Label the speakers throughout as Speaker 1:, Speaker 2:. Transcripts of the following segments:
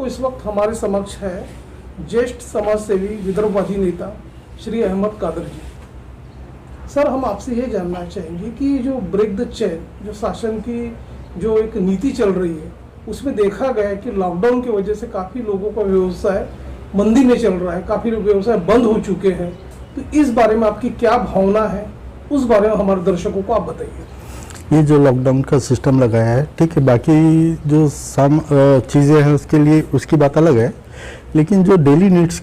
Speaker 1: देखो इस वक्त हमारे समक्ष है ज्येष्ठ समाज सेवी विदर्भवादी नेता श्री अहमद कादर जी। सर, हम आपसे ये जानना चाहेंगे कि जो ब्रेक द चेन, जो शासन की जो एक नीति चल रही है, उसमें देखा गया है कि लॉकडाउन की वजह से काफ़ी लोगों का व्यवसाय मंदी में चल रहा है, काफ़ी व्यवसाय बंद हो चुके हैं। तो इस बारे में आपकी क्या भावना है, उस बारे में हमारे दर्शकों को आप बताइए।
Speaker 2: ये जो लॉकडाउन का सिस्टम लगाया है, ठीक है, बाकी जो चीज़ें हैं उसके लिए उसकी बात अलग है, लेकिन जो डेली नीड्स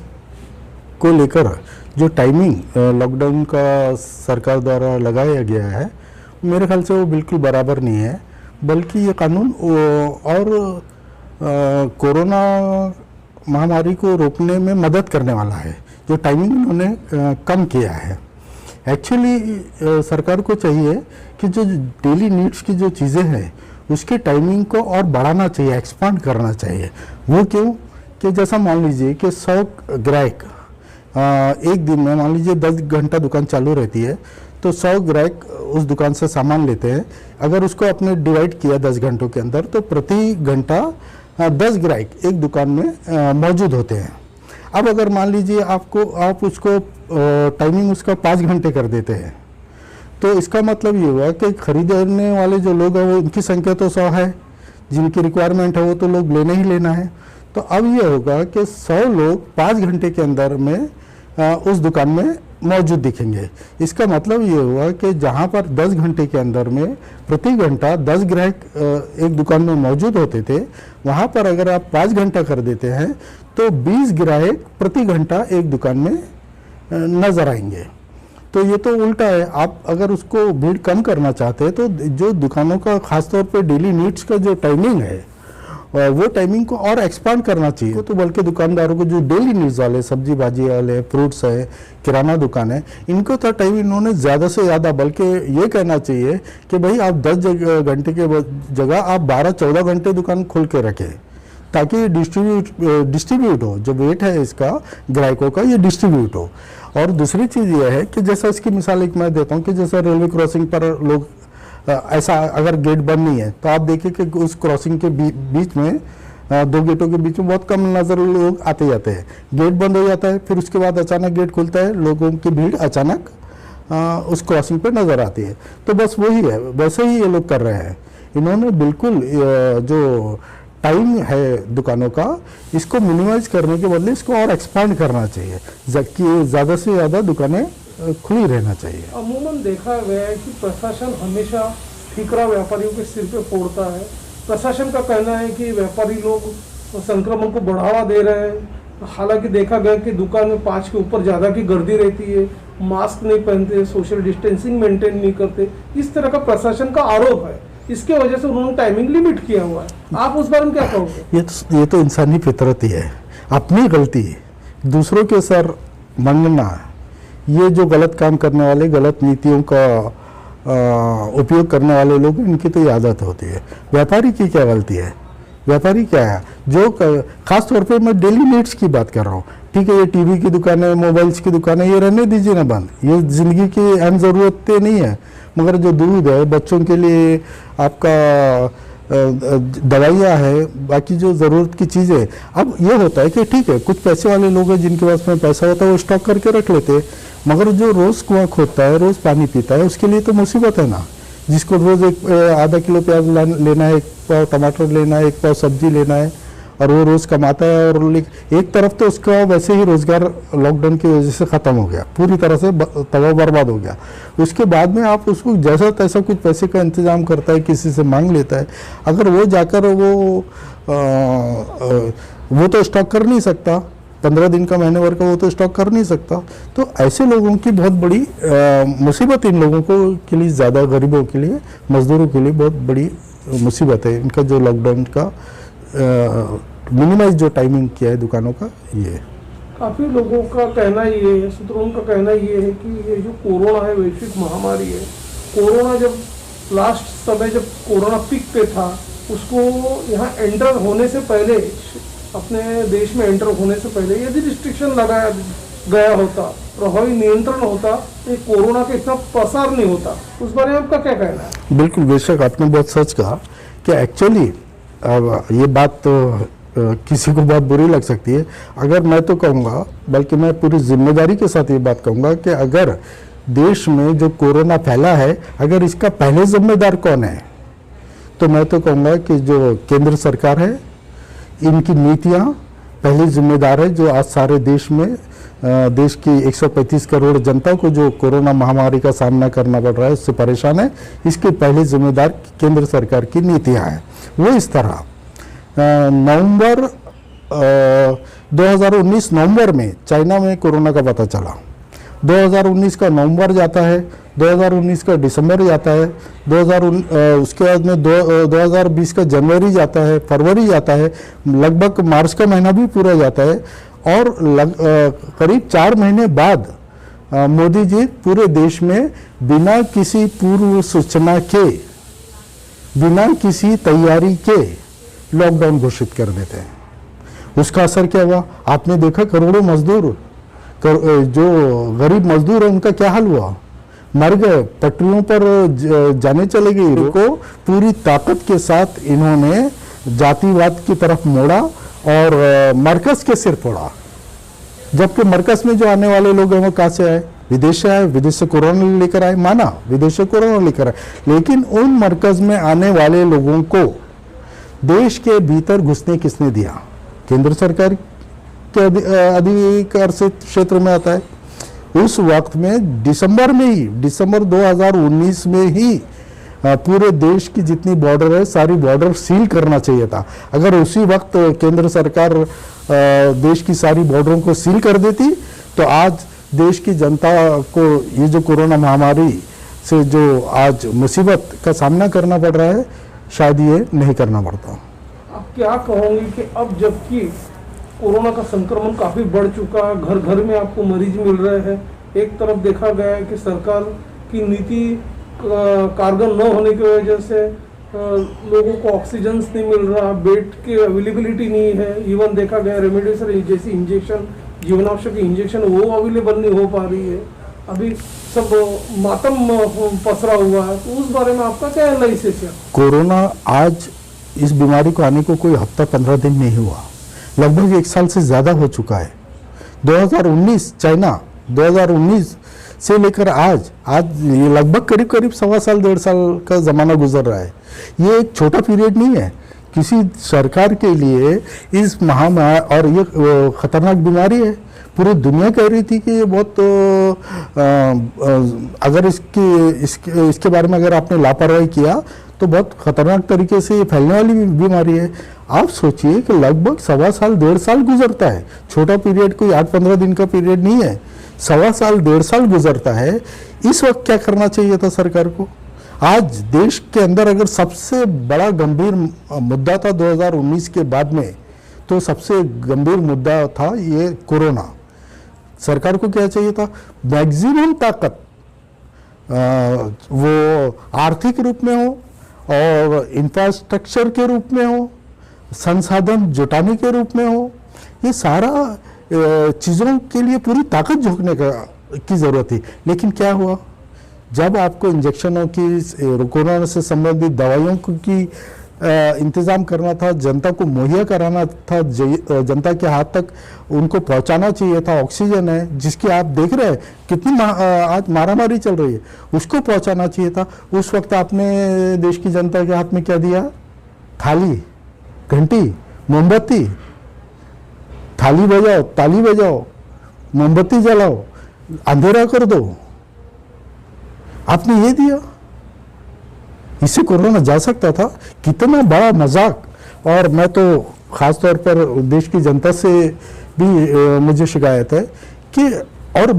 Speaker 2: को लेकर जो टाइमिंग लॉकडाउन का सरकार द्वारा लगाया गया है, मेरे ख्याल से वो बिल्कुल बराबर नहीं है। बल्कि ये कानून और कोरोना महामारी को रोकने में मदद करने वाला है। जो टाइमिंग उन्होंने कम किया है, एक्चुअली सरकार को चाहिए कि जो डेली नीड्स की जो चीज़ें हैं उसके टाइमिंग को और बढ़ाना चाहिए, एक्सपांड करना चाहिए। वो क्यों कि जैसा मान लीजिए कि 100 ग्राहक एक दिन में, मान लीजिए 10 घंटा दुकान चालू रहती है, तो 100 ग्राहक उस दुकान से सामान लेते हैं। अगर उसको आपने डिवाइड किया 10 घंटों के अंदर, तो प्रति घंटा 10 ग्राहक एक दुकान में मौजूद होते हैं। अब अगर मान लीजिए आप उसको टाइमिंग उसका 5 घंटे कर देते हैं, तो इसका मतलब ये हुआ कि खरीदने वाले जो लोग हैं वो उनकी संख्या तो 100 है, जिनकी रिक्वायरमेंट है वो तो लोग लेना ही लेना है। तो अब ये होगा कि 100 लोग 5 घंटे के अंदर में उस दुकान में मौजूद दिखेंगे। इसका मतलब ये हुआ कि जहाँ पर 10 घंटे के अंदर में प्रति घंटा 10 ग्राहक एक दुकान में मौजूद होते थे, वहाँ पर अगर आप 5 घंटा कर देते हैं तो 20 ग्राहक प्रति घंटा एक दुकान में नजर आएंगे। तो ये तो उल्टा है। आप अगर उसको भीड़ कम करना चाहते हैं तो जो दुकानों का खासतौर पे डेली नीड्स का जो टाइमिंग है वो टाइमिंग को और एक्सपांड करना चाहिए। तो बल्कि दुकानदारों को जो डेली नीड्स वाले, सब्जी भाजी वाले, फ्रूट्स है, किराना दुकान है, इनको तो टाइम इन्होंने ज़्यादा से ज़्यादा, बल्कि ये कहना चाहिए कि भाई आप 10 घंटे के जगह आप 12-14 घंटे दुकान खोल के रखें, ताकि डिस्ट्रीब्यूट हो, जो वेट है इसका ग्राहकों का, ये डिस्ट्रीब्यूट हो। और दूसरी चीज़ ये है कि जैसा इसकी मिसाल एक मैं देता हूँ कि जैसा रेलवे क्रॉसिंग पर लोग ऐसा अगर गेट बंद नहीं है तो आप देखिए कि उस क्रॉसिंग के बीच में 2 गेटों के बीच में बहुत कम नजर लोग आते जाते हैं। गेट बंद हो जाता है, फिर उसके बाद अचानक गेट खुलता है, लोगों की भीड़ अचानक उस क्रॉसिंग पे नजर आती है। तो बस वही है, वैसे ही ये लोग कर रहे हैं। इन्होंने बिल्कुल जो टाइम है दुकानों का, इसको मिनिमाइज करने के बदले इसको और एक्सपांड करना चाहिए, जबकि ज़्यादा से ज़्यादा दुकानें खुली रहना चाहिए।
Speaker 1: अमूमन देखा गया है कि प्रशासन हमेशा ठिकरा व्यापारियों के सिर पे फोड़ता है। प्रशासन का कहना है कि व्यापारी लोग संक्रमण को बढ़ावा दे रहे हैं। हालांकि देखा गया कि दुकान में 5 के ऊपर ज़्यादा की गर्दी रहती है, मास्क नहीं पहनते, सोशल डिस्टेंसिंग मेंटेन नहीं करते। इस तरह का प्रशासन का आरोप है। इसके वजह से उन्होंने टाइमिंग लिमिट किया हुआ है। आप उस बारे में क्या कहोगे?
Speaker 2: ये तो इंसानी फितरत ही है। अपनी गलती दूसरों के सर मंगना, ये जो गलत काम करने वाले, गलत नीतियों का उपयोग करने वाले लोग, इनकी तो ये आदत होती है। व्यापारी की क्या गलती है? व्यापारी क्या है जो खास तौर पे मैं डेली नीड्स की बात कर रहा हूँ, ठीक है, ये टीवी की दुकान है, मोबाइल्स की दुकान है, ये रहने दीजिए ना बंद, ये ज़िंदगी की अहम ज़रूरतें नहीं है। मगर जो दूध है, बच्चों के लिए आपका दवाइयाँ है, बाकी जो ज़रूरत की चीज़ें, अब ये होता है कि ठीक है, कुछ पैसे वाले लोग हैं जिनके पास में पैसा होता है वो स्टॉक करके रख लेते हैं, मगर जो रोज़ कुआं खोदता है, रोज़ पानी पीता है, उसके लिए तो मुसीबत है ना। जिसको रोज़ एक आधा किलो प्याज लेना है, 1 पाव टमाटर लेना है, 1 पाव सब्जी लेना है, और वो रोज़ कमाता है, और एक तरफ तो उसका वैसे ही रोज़गार लॉकडाउन की वजह से ख़त्म हो गया, पूरी तरह से तबाह बर्बाद हो गया। उसके बाद में आप उसको जैसा तैसा कुछ पैसे का इंतज़ाम करता है, किसी से मांग लेता है। अगर वो जाकर वो तो स्टॉक कर नहीं सकता, 15 दिन का, महीने भर का वो तो स्टॉक कर नहीं सकता। तो ऐसे लोगों की बहुत बड़ी मुसीबत, इन लोगों को के लिए, ज़्यादा गरीबों के लिए, मज़दूरों के लिए बहुत बड़ी मुसीबत है इनका जो लॉकडाउन का मिनिमाइज जो टाइमिंग किया है दुकानों का। ये
Speaker 1: काफ़ी लोगों का कहना ये है, सूत्रों का कहना ये है कि ये जो कोरोना है, वैश्विक महामारी है। कोरोना जब लास्ट समय, जब कोरोना पीक पे था, उसको यहाँ एंटर होने से पहले, अपने देश में एंटर होने से पहले यदि रिस्ट्रिक्शन लगाया गया होता, प्रभावी नियंत्रण होता, तो कोरोना का इतना प्रसार नहीं होता। उस बारे में आपका क्या कहना है?
Speaker 2: बिल्कुल, बेशक आपने बहुत सच कहा कि एक्चुअली अब ये बात तो किसी को बहुत बुरी लग सकती है। अगर मैं तो कहूँगा, बल्कि मैं पूरी जिम्मेदारी के साथ ये बात कहूँगा कि अगर देश में जो कोरोना फैला है, अगर इसका पहले जिम्मेदार कौन है, तो मैं तो कहूँगा कि जो केंद्र सरकार है, इनकी नीतियाँ पहली जिम्मेदार है। जो आज सारे देश में देश की 135 करोड़ जनता को जो कोरोना महामारी का सामना करना पड़ रहा है, उससे परेशान है, इसके पहले जिम्मेदार केंद्र सरकार की नीतियाँ हैं। वो इस तरह नवंबर 2019 नवंबर में चाइना में कोरोना का पता चला, 2019 का नवंबर जाता है, 2019 का दिसंबर जाता है, उसके बाद में 2020 का जनवरी जाता है, फरवरी जाता है, लगभग मार्च का महीना भी पूरा जाता है, और करीब 4 महीने बाद मोदी जी पूरे देश में बिना किसी पूर्व सूचना के, बिना किसी तैयारी के लॉकडाउन घोषित कर देते हैं। उसका असर क्या हुआ? आपने देखा करोड़ों मजदूर, जो गरीब मजदूर है, उनका क्या हाल हुआ? मर गए, पटरियों पर जाने चले गए। को पूरी ताकत के साथ इन्होंने जातिवाद की तरफ मोड़ा और मरकज के सिर फोड़ा। जबकि मरकज में जो आने वाले लोग हैं वो कहाँ से आए? विदेश से आए, विदेश से कोरोना लेकर आए, माना विदेश से कोरोना लेकर आए, लेकिन उन मरकज में आने वाले लोगों को देश के भीतर घुसने किसने दिया? केंद्र सरकार के अधिकार से क्षेत्र में आता है। उस वक्त में दिसंबर 2019 में ही पूरे देश की जितनी बॉर्डर है, सारी बॉर्डर सील करना चाहिए था। अगर उसी वक्त केंद्र सरकार देश की सारी बॉर्डरों को सील कर देती, तो आज देश की जनता को ये जो कोरोना महामारी से जो आज मुसीबत का सामना करना पड़ रहा है, शायद ये नहीं करना पड़ता।
Speaker 1: आप क्या कहोगे कि अब जबकि कोरोना का संक्रमण काफी बढ़ चुका है, घर घर में आपको मरीज मिल रहे हैं, एक तरफ देखा गया है कि सरकार की नीति कारगर न होने की वजह से लोगों को ऑक्सीजन नहीं मिल रहा, बेड की अवेलेबिलिटी नहीं है, इवन देखा गया रेमडेसिविर जैसी इंजेक्शन, जीवनावश्यक इंजेक्शन वो अवेलेबल नहीं हो पा रही है। अभी सब मातम पसरा हुआ है, तो उस बारे में आपका क्या एनालिसिस है?
Speaker 2: कोरोना आज इस बीमारी को आने को कोई हफ्ता 15 दिन नहीं हुआ, लगभग 1 साल से ज्यादा हो चुका है। 2019 चाइना 2019 से लेकर आज ये लगभग करीब 1.25 साल 1.5 साल का ज़माना गुजर रहा है। ये एक छोटा पीरियड नहीं है किसी सरकार के लिए। इस महामारी और ये खतरनाक बीमारी है, पूरी दुनिया कह रही थी कि ये बहुत अगर इसके बारे में अगर आपने लापरवाही किया तो बहुत खतरनाक तरीके से ये फैलने वाली बीमारी है। आप सोचिए कि लगभग 1.25 साल 1.5 साल गुजरता है, छोटा पीरियड कोई 8-15 दिन का पीरियड नहीं है, 1.25 साल 1.5 साल गुजरता है। इस वक्त क्या करना चाहिए था सरकार को? आज देश के अंदर अगर सबसे बड़ा गंभीर मुद्दा था 2019 के बाद में, तो सबसे गंभीर मुद्दा था ये कोरोना। सरकार को क्या चाहिए था? मैक्सिमम ताकत वो आर्थिक रूप में हो और इंफ्रास्ट्रक्चर के रूप में हो, संसाधन जुटाने के रूप में हो, ये सारा चीज़ों के लिए पूरी ताकत झोंकने की ज़रूरत थी। लेकिन क्या हुआ? जब आपको इंजेक्शनों की, कोरोना से संबंधित दवाइयों की इंतज़ाम करना था, जनता को मुहैया कराना था, जनता के हाथ तक उनको पहुंचाना चाहिए था, ऑक्सीजन है जिसकी आप देख रहे हैं कितनी आज मारामारी चल रही है, उसको पहुंचाना चाहिए था। उस वक्त आपने देश की जनता के हाथ में क्या दिया? थाली, घंटी, मोमबत्ती। थाली बजाओ, ताली बजाओ, मोमबत्ती जलाओ, अंधेरा कर दो, आपने ये दिया। इससे कोरोना जा सकता था। कितना बड़ा मजाक। और मैं तो खास तौर पर देश की जनता से भी मुझे शिकायत है कि और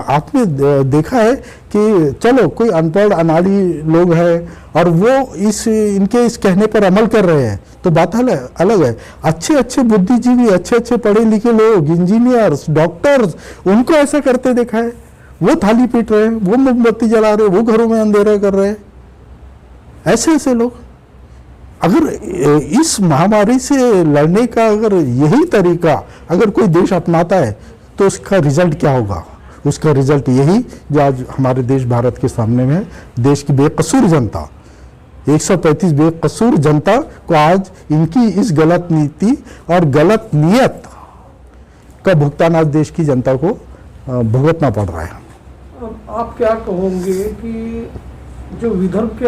Speaker 2: आपने देखा है कि चलो कोई अनपढ़ अनाड़ी लोग हैं और वो इनके इस कहने पर अमल कर रहे हैं तो बात अलग है। अच्छे बुद्धिजीवी, अच्छे पढ़े लिखे लोग, इंजीनियर्स, डॉक्टर्स, उनको ऐसा करते देखा है। वो थाली पीट रहे हैं, वो मोमबत्ती जला रहे हैं, वो घरों में अंधेरा कर रहे हैं। ऐसे लोग, अगर इस महामारी से लड़ने का अगर यही तरीका अगर कोई देश अपनाता है तो उसका रिजल्ट क्या होगा? उसका रिजल्ट यही जो आज हमारे देश भारत के सामने में, देश की बेकसूर जनता 135 बेकसूर जनता को आज इनकी इस गलत नीति और गलत नियत का भुगतान आज देश की जनता को भुगतना पड़ रहा है।
Speaker 1: अब आप क्या कहोगे कि जो विदर्भ के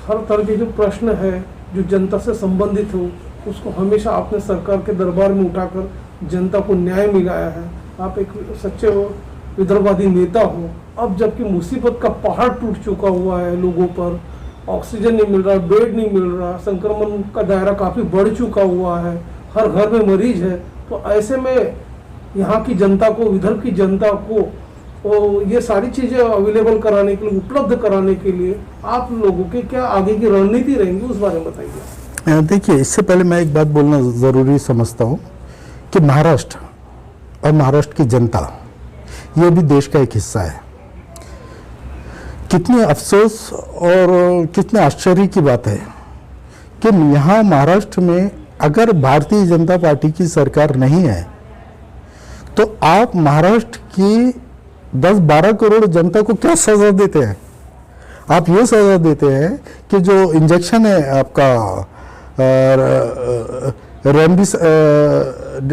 Speaker 1: हर तरह के जो प्रश्न है जो जनता से संबंधित हो, उसको हमेशा आपने सरकार के दरबार में उठाकर जनता को न्याय मिलाया है। आप एक सच्चे विदर्भवादी नेता हो। अब जबकि मुसीबत का पहाड़ टूट चुका हुआ है, लोगों पर ऑक्सीजन नहीं मिल रहा, बेड नहीं मिल रहा, संक्रमण का दायरा काफ़ी बढ़ चुका हुआ है, हर घर में मरीज है, तो ऐसे में यहाँ की जनता को, विदर्भ की जनता को ये सारी चीज़ें अवेलेबल कराने के लिए, उपलब्ध कराने के लिए आप लोगों की क्या आगे की रणनीति रहेंगी, उस बारे में बताइए।
Speaker 2: देखिए, इससे पहले मैं एक बात बोलना ज़रूरी समझता हूँ कि महाराष्ट्र और महाराष्ट्र की जनता ये भी देश का एक हिस्सा है। कितने अफसोस और कितने आश्चर्य की बात है कि यहाँ महाराष्ट्र में अगर भारतीय जनता पार्टी की सरकार नहीं है तो आप महाराष्ट्र की 10-12 करोड़ जनता को क्या सजा देते हैं? आप ये सजा देते हैं कि जो इंजेक्शन है आपका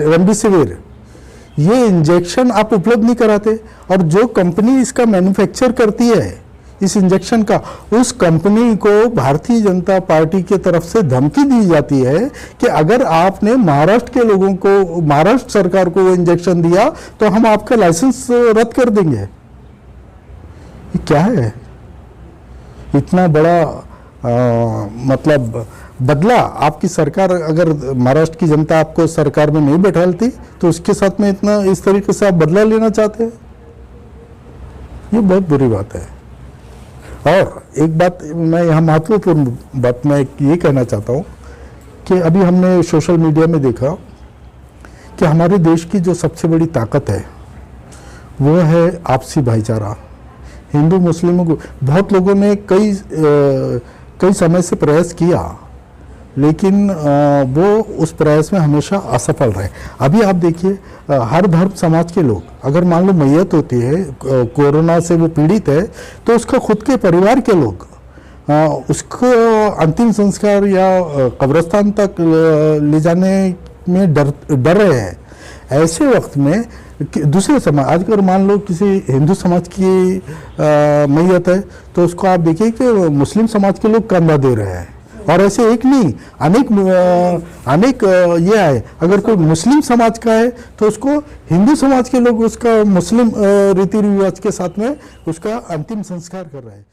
Speaker 2: रेमडेसिविर, ये इंजेक्शन आप उपलब्ध नहीं कराते, और जो कंपनी इसका मैन्युफैक्चर करती है इस इंजेक्शन का, उस कंपनी को भारतीय जनता पार्टी की तरफ से धमकी दी जाती है कि अगर आपने महाराष्ट्र के लोगों को, महाराष्ट्र सरकार को वो इंजेक्शन दिया तो हम आपका लाइसेंस रद्द कर देंगे। ये क्या है? इतना बड़ा मतलब बदला आपकी सरकार, अगर महाराष्ट्र की जनता आपको सरकार में नहीं बैठालती तो उसके साथ में इतना इस तरीके से आप बदला लेना चाहते हैं, ये बहुत बुरी बात है। और एक बात मैं यहाँ महत्वपूर्ण बात मैं ये कहना चाहता हूँ कि अभी हमने सोशल मीडिया में देखा कि हमारे देश की जो सबसे बड़ी ताकत है वो है आपसी भाईचारा। हिंदू मुस्लिमों को, बहुत लोगों ने कई समय से प्रयास किया, लेकिन वो उस प्रयास में हमेशा असफल रहे। अभी आप देखिए, हर धर्म समाज के लोग, अगर मान लो मैयत होती है, कोरोना से वो पीड़ित है, तो उसका खुद के परिवार के लोग उसको अंतिम संस्कार या कब्रिस्तान तक ले जाने में डर रहे हैं। ऐसे वक्त में दूसरे समाज, आज अगर मान लो किसी हिंदू समाज की मैयत है तो उसको आप देखिए कि मुस्लिम समाज के लोग कंधा दे रहे हैं, और ऐसे एक नहीं अनेक ये है। अगर कोई मुस्लिम समाज का है तो उसको हिंदू समाज के लोग उसका मुस्लिम रीति रिवाज के साथ में उसका अंतिम संस्कार कर रहे हैं।